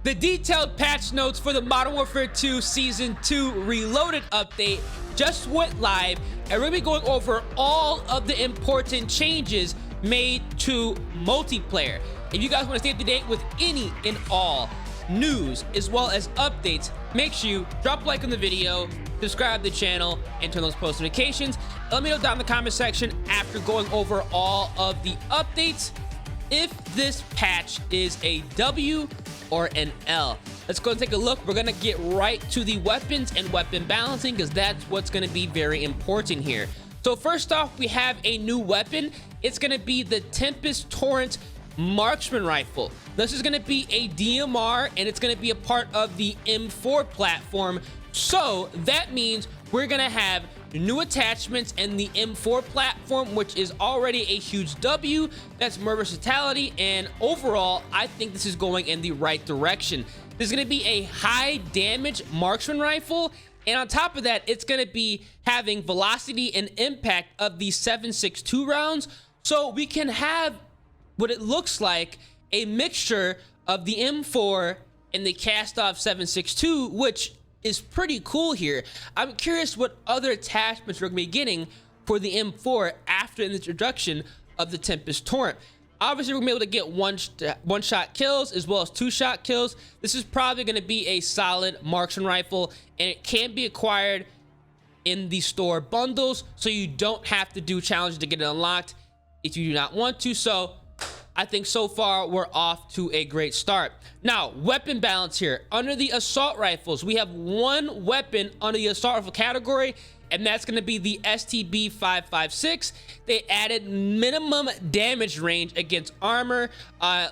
The detailed patch notes for the Modern Warfare 2 Season 2 Reloaded update just went live, and we're going to be going over all of the important changes made to multiplayer. If you guys want to stay up to date with any and all news as well as updates, make sure you drop a like on the video, subscribe to the channel, and turn those post notifications. Let me know down in the comment section after going over all of the updates if this patch is a W or an L. Let's go and take a look. We're gonna get right to the weapons and weapon balancing because that's what's gonna be very important here. So first off, we have a new weapon. It's gonna be the Tempest Torrent Marksman Rifle. This is gonna be a DMR and it's gonna be a part of the M4 platform. So that means we're gonna have new attachments and the M4 platform, which is already a huge W. That's more versatility, and overall I think this is going in the right direction. There's going to be a high damage marksman rifle, and on top of that it's going to be having velocity and impact of the 7.62 rounds, so we can have what it looks like a mixture of the M4 and the cast off 7.62, which is pretty cool here. I'm curious what other attachments we're gonna be getting for the M4 after the introduction of the Tempest Torrent. Obviously, we're gonna be able to get one shot kills as well as 2-shot kills. This is probably gonna be a solid marksman rifle, and it can be acquired in the store bundles, so you don't have to do challenges to get it unlocked if you do not want to. So I think so far we're off to a great start. Now, weapon balance here. Under the assault rifles, we have one weapon under the assault rifle category, and that's going to be the STB 5.56. They added minimum damage range against armor,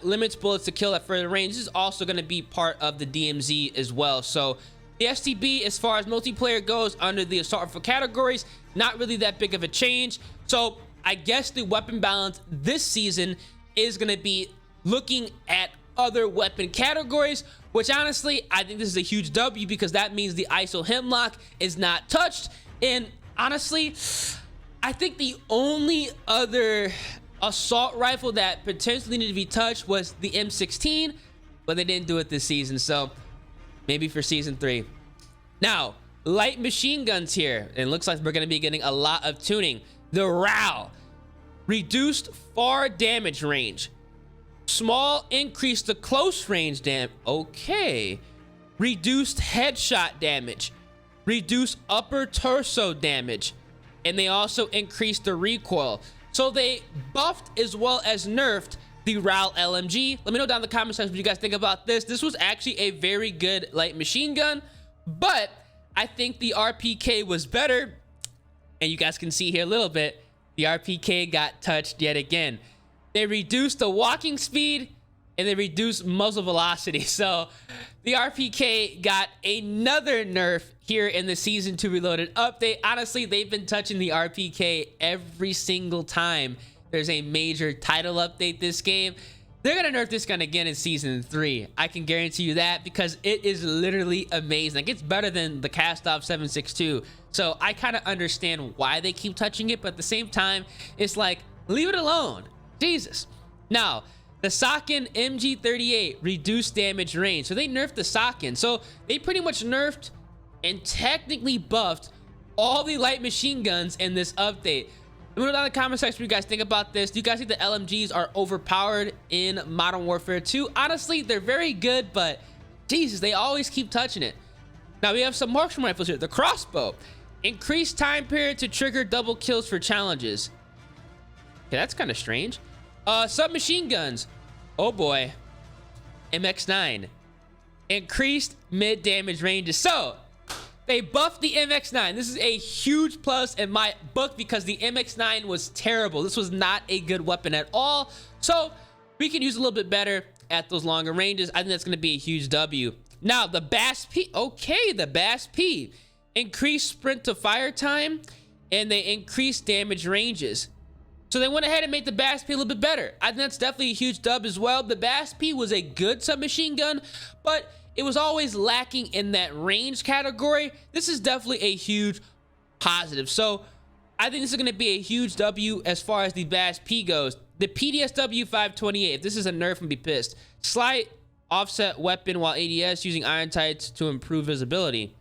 limits bullets to kill at further range. This is also going to be part of the DMZ as well. So the STB, as far as multiplayer goes, under the assault rifle categories, not really that big of a change. So I guess the weapon balance this season is going to be looking at other weapon categories, which honestly I think this is a huge W because that means the ISO hemlock is not touched. And honestly, I think the only other assault rifle that potentially needed to be touched was the M16, but they didn't do it this season, so maybe for season 3. Now, light machine guns here, and it looks like we're going to be getting a lot of tuning. The RAL, reduced far damage range, small increase to close range damage. Okay. Reduced headshot damage, reduced upper torso damage, and they also increased the recoil. So they buffed as well as nerfed the RAL LMG. Let me know down in the comment section what you guys think about this. This was actually a very good light machine gun, but I think the RPK was better, and you guys can see here a little bit. The RPK got touched yet again. They reduced the walking speed and they reduced muzzle velocity. So the RPK got another nerf here in the Season 2 Reloaded update. Honestly, they've been touching the RPK every single time there's a major title update this game. They're gonna nerf this gun again in Season 3. I can guarantee you that because it is literally amazing. Like, it's better than the cast off 7.62. So I kind of understand why they keep touching it, but at the same time, it's like, leave it alone. Jesus. Now, the Socken MG38 reduced damage range. So they nerfed the Socken. So they pretty much nerfed and technically buffed all the light machine guns in this update. Let me know down in the comment section what you guys think about this. Do you guys think the LMGs are overpowered in Modern Warfare 2? Honestly, they're very good, but Jesus, they always keep touching it. Now we have some marksman rifles here. The crossbow. Increased time period to trigger double kills for challenges. Okay, that's kind of strange. Submachine guns. Oh boy. MX9. Increased mid damage ranges. So they buffed the MX9. This is a huge plus in my book because the MX9 was terrible. This was not a good weapon at all. So we can use a little bit better at those longer ranges. I think that's going to be a huge W. Now the BASP. Okay, the BASP. Increased sprint to fire time, and they increased damage ranges. So they went ahead and made the BASP a little bit better. I think that's definitely a huge dub as well. The BASP was a good submachine gun, but it was always lacking in that range category. This is definitely a huge positive. So I think this is going to be a huge W as far as the BASP goes. The PDSW 528, if this is a nerf, I'm gonna be pissed. Slight offset weapon while ADS using iron tights to improve visibility.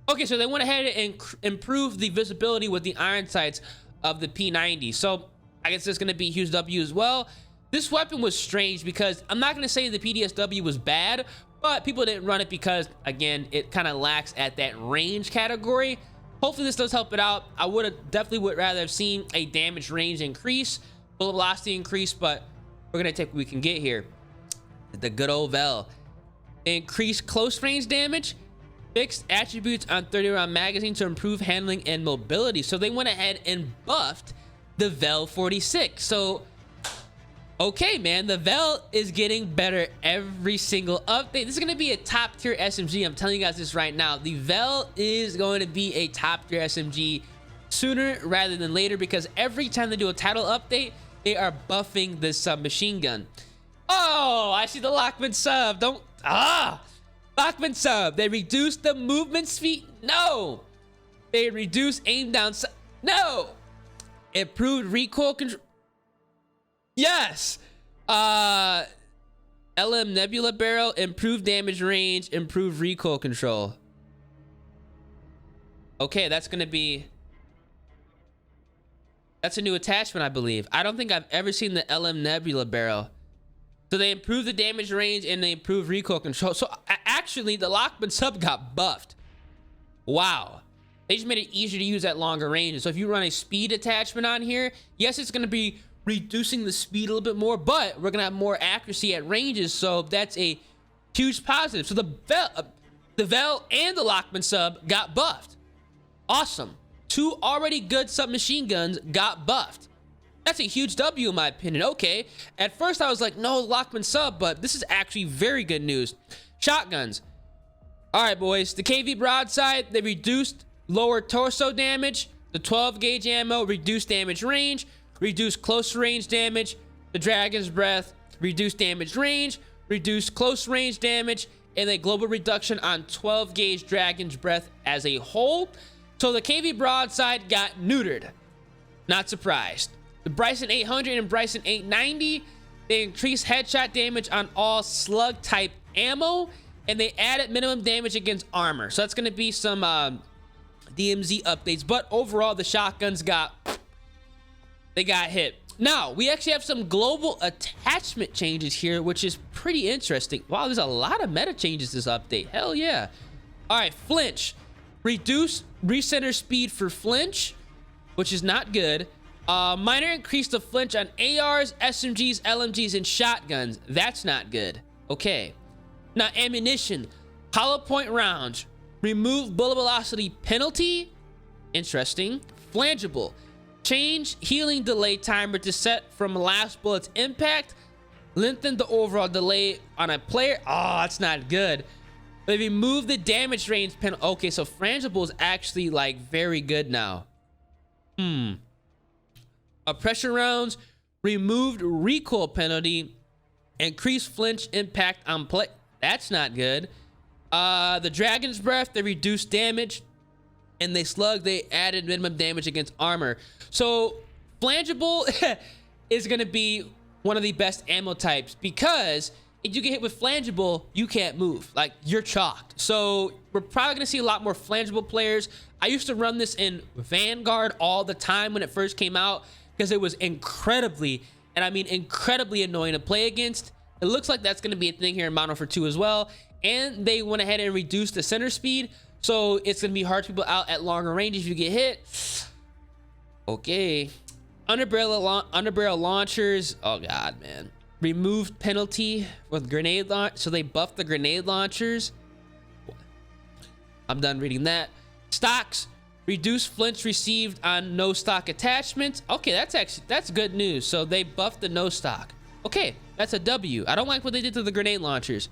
Okay, so they went ahead and improved the visibility with the iron sights of the P90. So I guess there's going to be a huge W as well. This weapon was strange because I'm not going to say the PDSW was bad, but people didn't run it because, again, it kind of lacks at that range category. Hopefully this does help it out. I definitely would rather have seen a damage range increase, bullet velocity increase, but we're going to take what we can get here. The good old Vel. Increased close range damage. Fixed attributes on 30-round magazine to improve handling and mobility. So they went ahead and buffed the Vel 46. So, okay, man, the Vel is getting better every single update. This is going to be a top tier SMG. I'm telling you guys this right now. The Vel is going to be a top tier SMG sooner rather than later because every time they do a title update, they are buffing this submachine gun. Oh, I see the Lockman sub. Lockman sub. They reduced the movement speed. No. They reduced aim down. No. Improved recoil control. Yes. LM Nebula barrel. Improved damage range. Improved recoil control. Okay, that's going to be... That's a new attachment, I believe. I don't think I've ever seen the LM Nebula barrel. So they improved the damage range and they improved recoil control. So actually, the Lockman sub got buffed. Wow. They just made it easier to use at longer ranges. So if you run a speed attachment on here, yes, it's going to be reducing the speed a little bit more, but we're going to have more accuracy at ranges. So that's a huge positive. So the Vel and the Lockman sub got buffed. Awesome. Two already good submachine guns got buffed. That's a huge W in my opinion. Okay. At first I was like, no, Lockman sub, but this is actually very good news. Shotguns. All right, boys. The KV broadside, they reduced lower torso damage. The 12 gauge ammo, reduced damage range, reduced close range damage. The Dragon's Breath, reduced damage range, reduced close range damage, and a global reduction on 12 gauge Dragon's Breath as a whole. So the KV broadside got neutered. Not surprised. The Bryson 800 and Bryson 890, they increased headshot damage on all slug type ammo, and they added minimum damage against armor. So that's going to be some DMZ updates. But overall, the shotguns got hit. Now, we actually have some global attachment changes here, which is pretty interesting. Wow, there's a lot of meta changes this update. Hell yeah. All right, flinch. Reduce recenter speed for flinch, which is not good. Minor increase the flinch on ARs, SMGs, LMGs, and shotguns. That's not good. Okay. Now, ammunition. Hollow point rounds. Remove bullet velocity penalty. Interesting. Flangeable. Change healing delay timer to set from last bullet's impact. Lengthen the overall delay on a player. Oh, that's not good. They remove the damage range penalty. Okay, so Frangible is actually like very good now. Pressure rounds, removed recoil penalty, increased flinch impact on play. That's not good. The Dragon's Breath, they reduced damage, and they added minimum damage against armor. So Flangible is going to be one of the best ammo types because if you get hit with Flangible, you can't move. Like, you're chalked. So we're probably going to see a lot more Flangible players. I used to run this in Vanguard all the time when it first came out because it was incredibly, and I mean incredibly annoying to play against. It looks like that's going to be a thing here in Modern Warfare 2 as well. And they went ahead and reduced the center speed. So it's going to be hard to people out at longer ranges if you get hit. Okay. Underbarrel launchers. Oh, God, man. Removed penalty with grenade launch. So they buffed the grenade launchers. I'm done reading that. Stocks. Reduced flinch received on no stock attachments. Okay, that's good news. So they buffed the no stock. Okay, that's a W. I don't like what they did to the grenade launchers.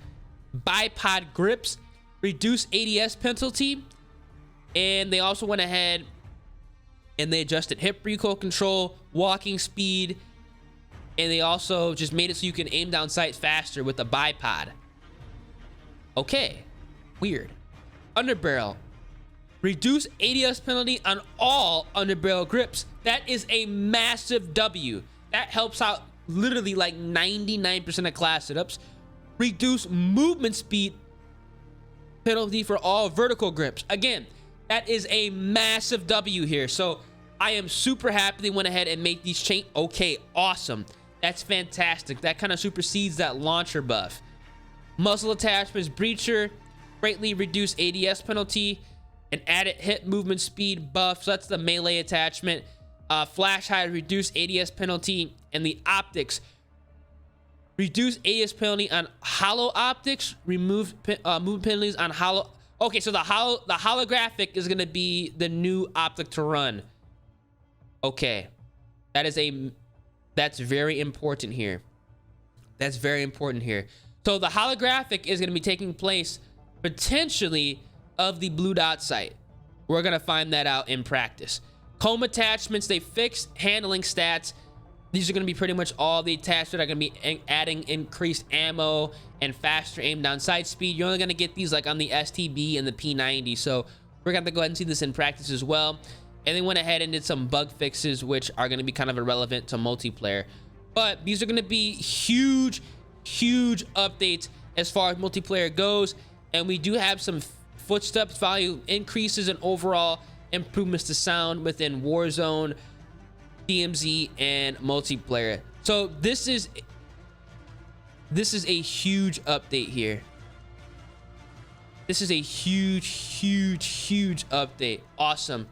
Bipod grips. Reduced ADS penalty. And they also went ahead and they adjusted hip recoil control, walking speed, and they also just made it so you can aim down sights faster with the bipod. Okay, weird. Underbarrel. Reduce ADS penalty on all underbarrel grips. That is a massive W. That helps out literally like 99% of class setups. reduce movement speed penalty for all vertical grips. Again, that is a massive W here. So I am super happy they went ahead and made these change. Okay, awesome. That's fantastic. That kind of supersedes that launcher buff. Muzzle attachments, breacher, greatly reduced ADS penalty, and added hip movement speed buff. So that's the melee attachment. Flash high, reduced ADS penalty, and the optics. Reduce ADS penalty on hollow optics. Remove movement penalties on hollow. Okay, so the holographic is gonna be the new optic to run. Okay, that's very important here. That's very important here. So the holographic is gonna be taking place potentially of the blue dot sight. We're gonna find that out in practice. Comb attachments, they fix handling stats. These are going to be pretty much all the attachments that are going to be adding increased ammo and faster aim down sight speed. You're only going to get these like on the STB and the P90. So we're going to have to go ahead and see this in practice as well. And they went ahead and did some bug fixes, which are going to be kind of irrelevant to multiplayer. But these are going to be huge, huge updates as far as multiplayer goes. And we do have some footsteps value increases and overall improvements to sound within Warzone, DMZ, and multiplayer. So this is a huge update here. This is a huge, huge, huge update. Awesome.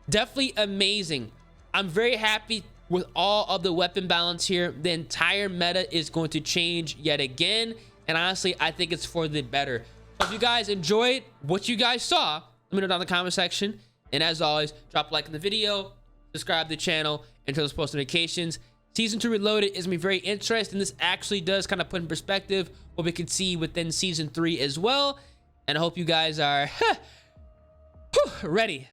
Definitely amazing. I'm very happy with all of the weapon balance here. The entire meta is going to change yet again. And honestly, I think it's for the better. So if you guys enjoyed what you guys saw, let me know down in the comment section. And as always, drop a like on the video, subscribe to the channel, and turn those post notifications. Season 2 Reloaded is me very interesting. This actually does kind of put in perspective what we could see within Season 3 as well. And I hope you guys are ready.